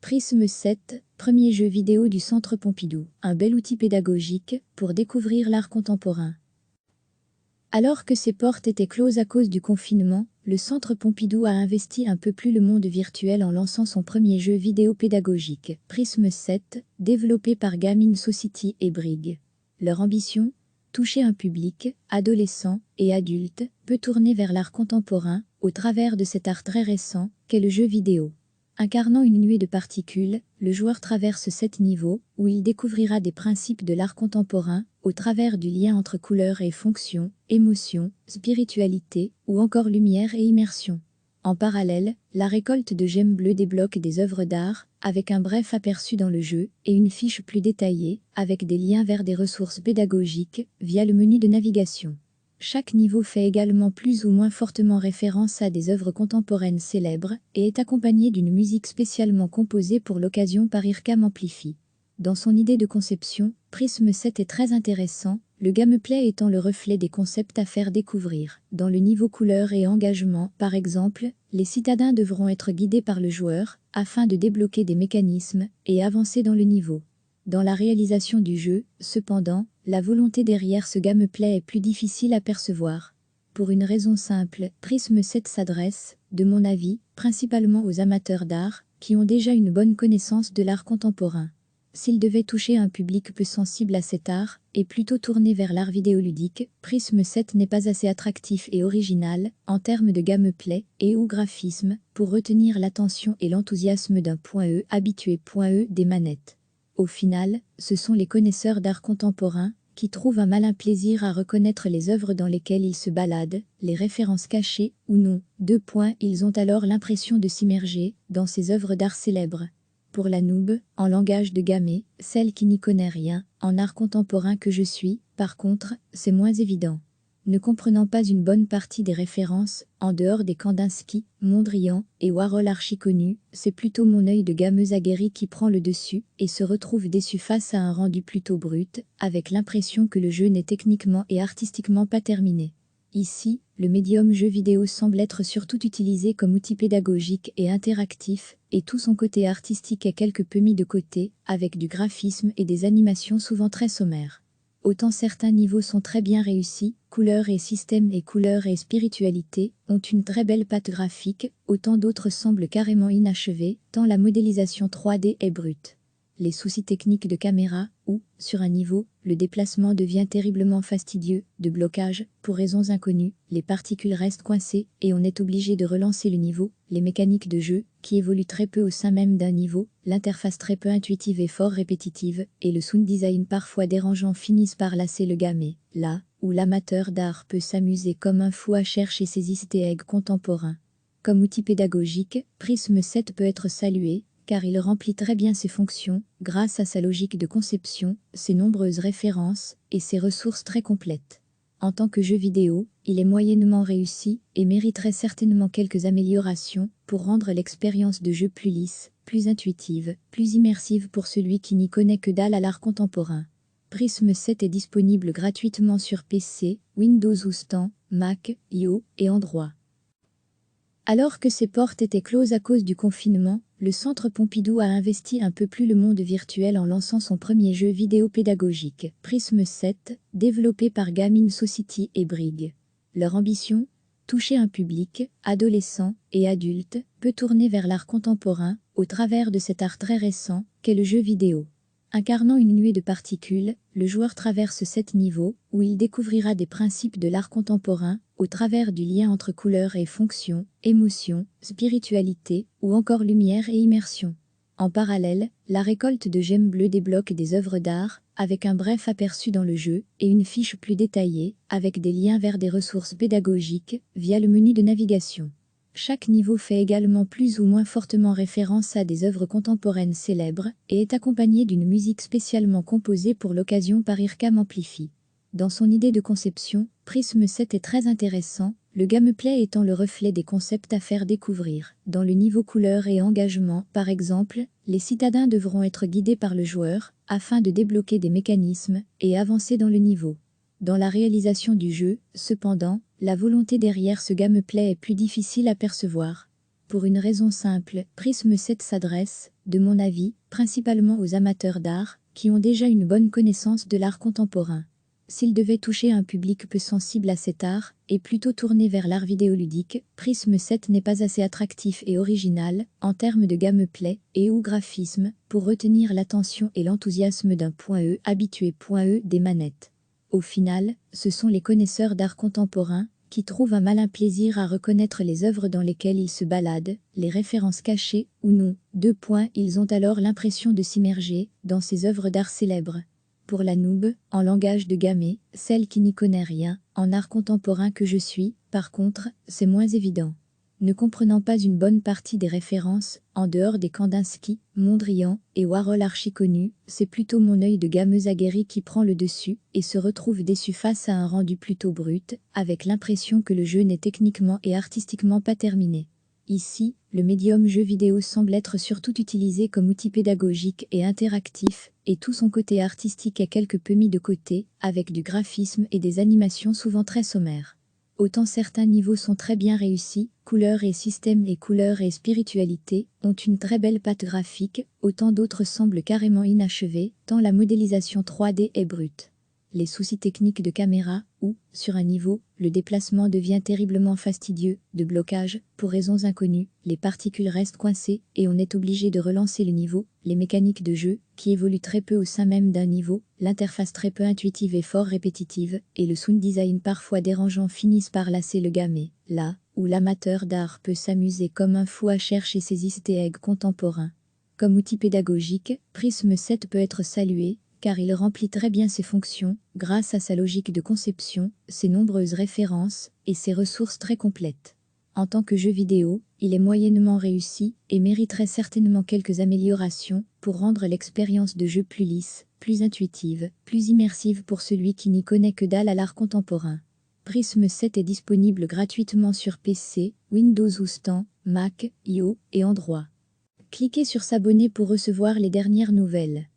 Prism 7, premier jeu vidéo du Centre Pompidou, un bel outil pédagogique pour découvrir l'art contemporain. Alors que ses portes étaient closes à cause du confinement, le Centre Pompidou a investi un peu plus le monde virtuel en lançant son premier jeu vidéo pédagogique, Prism 7, développé par Gaming Society et Brig. Leur ambition ? Toucher un public, adolescent et adulte, peu tourné vers l'art contemporain, au travers de cet art très récent qu'est le jeu vidéo. Incarnant une nuée de particules, le joueur traverse 7 niveaux, où il découvrira des principes de l'art contemporain, au travers du lien entre couleurs et fonctions, émotions, spiritualité, ou encore lumière et immersion. En parallèle, la récolte de gemmes bleues débloque des œuvres d'art, avec un bref aperçu dans le jeu, et une fiche plus détaillée, avec des liens vers des ressources pédagogiques, via le menu de navigation. Chaque niveau fait également plus ou moins fortement référence à des œuvres contemporaines célèbres et est accompagné d'une musique spécialement composée pour l'occasion par IRCAM Amplify. Dans son idée de conception, Prism 7 est très intéressant, le gameplay étant le reflet des concepts à faire découvrir. Dans le niveau couleur et engagement, par exemple, les citadins devront être guidés par le joueur, afin de débloquer des mécanismes et avancer dans le niveau. Dans la réalisation du jeu, cependant, la volonté derrière ce gameplay est plus difficile à percevoir. Pour une raison simple, Prism 7 s'adresse, de mon avis, principalement aux amateurs d'art, qui ont déjà une bonne connaissance de l'art contemporain. S'il devait toucher un public peu sensible à cet art, et plutôt tourné vers l'art vidéoludique, Prism 7 n'est pas assez attractif et original, en termes de gameplay et ou graphisme, pour retenir l'attention et l'enthousiasme d'un .E habitué .E des manettes. Au final, ce sont les connaisseurs d'art contemporain qui trouvent un malin plaisir à reconnaître les œuvres dans lesquelles ils se baladent, les références cachées ou non. Ils ont alors l'impression de s'immerger dans ces œuvres d'art célèbres. Pour la noob, en langage de gamet, celle qui n'y connaît rien, en art contemporain que je suis, par contre, c'est moins évident. Ne comprenant pas une bonne partie des références, en dehors des Kandinsky, Mondrian et Warhol archi-connus, c'est plutôt mon œil de gameuse aguerrie qui prend le dessus et se retrouve déçu face à un rendu plutôt brut, avec l'impression que le jeu n'est techniquement et artistiquement pas terminé. Ici, le médium jeu vidéo semble être surtout utilisé comme outil pédagogique et interactif, et tout son côté artistique est quelque peu mis de côté, avec du graphisme et des animations souvent très sommaires. Autant certains niveaux sont très bien réussis, couleurs et systèmes et couleurs et spiritualité ont une très belle patte graphique, autant d'autres semblent carrément inachevés, tant la modélisation 3D est brute. Les soucis techniques de caméra, ou, sur un niveau, le déplacement devient terriblement fastidieux, de blocage, pour raisons inconnues, les particules restent coincées et on est obligé de relancer le niveau, les mécaniques de jeu, qui évoluent très peu au sein même d'un niveau, l'interface très peu intuitive et fort répétitive, et le sound design parfois dérangeant finissent par lasser le gamet, là où l'amateur d'art peut s'amuser comme un fou à chercher ses easter eggs contemporains. Comme outil pédagogique, Prism 7 peut être salué, car il remplit très bien ses fonctions, grâce à sa logique de conception, ses nombreuses références, et ses ressources très complètes. En tant que jeu vidéo, il est moyennement réussi, et mériterait certainement quelques améliorations, pour rendre l'expérience de jeu plus lisse, plus intuitive, plus immersive pour celui qui n'y connaît que dalle à l'art contemporain. Prism 7 est disponible gratuitement sur PC, Windows Outstan, Mac, iOS et Android. Alors que ses portes étaient closes à cause du confinement, le Centre Pompidou a investi un peu plus le monde virtuel en lançant son premier jeu vidéo pédagogique, Prism 7, développé par Gaming Society et Brig. Leur ambition ? Toucher un public, adolescent et adulte, peu tourné vers l'art contemporain, au travers de cet art très récent qu'est le jeu vidéo. Incarnant une nuée de particules, le joueur traverse 7 niveaux, où il découvrira des principes de l'art contemporain, au travers du lien entre couleurs et fonctions, émotions, spiritualité, ou encore lumière et immersion. En parallèle, la récolte de gemmes bleues débloque des œuvres d'art, avec un bref aperçu dans le jeu, et une fiche plus détaillée, avec des liens vers des ressources pédagogiques, via le menu de navigation. Chaque niveau fait également plus ou moins fortement référence à des œuvres contemporaines célèbres et est accompagné d'une musique spécialement composée pour l'occasion par IRCAM Amplify. Dans son idée de conception, Prism 7 est très intéressant, le gameplay étant le reflet des concepts à faire découvrir. Dans le niveau couleur et engagement, par exemple, les citadins devront être guidés par le joueur, afin de débloquer des mécanismes et avancer dans le niveau. Dans la réalisation du jeu, cependant, la volonté derrière ce gameplay est plus difficile à percevoir. Pour une raison simple, Prism 7 s'adresse, de mon avis, principalement aux amateurs d'art, qui ont déjà une bonne connaissance de l'art contemporain. S'il devait toucher un public peu sensible à cet art, et plutôt tourné vers l'art vidéoludique, Prism 7 n'est pas assez attractif et original, en termes de gameplay et ou graphisme, pour retenir l'attention et l'enthousiasme d'un .E habitué .E des manettes. Au final, ce sont les connaisseurs d'art contemporain qui trouvent un malin plaisir à reconnaître les œuvres dans lesquelles ils se baladent, les références cachées ou non. Ils ont alors l'impression de s'immerger dans ces œuvres d'art célèbres. Pour la noob, en langage de gamé, celle qui n'y connaît rien, en art contemporain que je suis, par contre, c'est moins évident. Ne comprenant pas une bonne partie des références, en dehors des Kandinsky, Mondrian et Warhol archi-connus, c'est plutôt mon œil de gameuse aguerrie qui prend le dessus et se retrouve déçu face à un rendu plutôt brut, avec l'impression que le jeu n'est techniquement et artistiquement pas terminé. Ici, le médium jeu vidéo semble être surtout utilisé comme outil pédagogique et interactif, et tout son côté artistique est quelque peu mis de côté, avec du graphisme et des animations souvent très sommaires. Autant certains niveaux sont très bien réussis, couleurs et systèmes et couleurs et spiritualité ont une très belle patte graphique, autant d'autres semblent carrément inachevés, tant la modélisation 3D est brute. Les soucis techniques de caméra, ou, sur un niveau, le déplacement devient terriblement fastidieux, de blocage, pour raisons inconnues, les particules restent coincées et on est obligé de relancer le niveau, les mécaniques de jeu, qui évoluent très peu au sein même d'un niveau, l'interface très peu intuitive et fort répétitive, et le sound design parfois dérangeant finissent par lasser le gamé, là où l'amateur d'art peut s'amuser comme un fou à chercher ses easter eggs contemporains. Comme outil pédagogique, Prism 7 peut être salué, car il remplit très bien ses fonctions, grâce à sa logique de conception, ses nombreuses références, et ses ressources très complètes. En tant que jeu vidéo, il est moyennement réussi, et mériterait certainement quelques améliorations, pour rendre l'expérience de jeu plus lisse, plus intuitive, plus immersive pour celui qui n'y connaît que dalle à l'art contemporain. Prism 7 est disponible gratuitement sur PC, Windows Outstan, Mac, iOS et Android. Cliquez sur s'abonner pour recevoir les dernières nouvelles.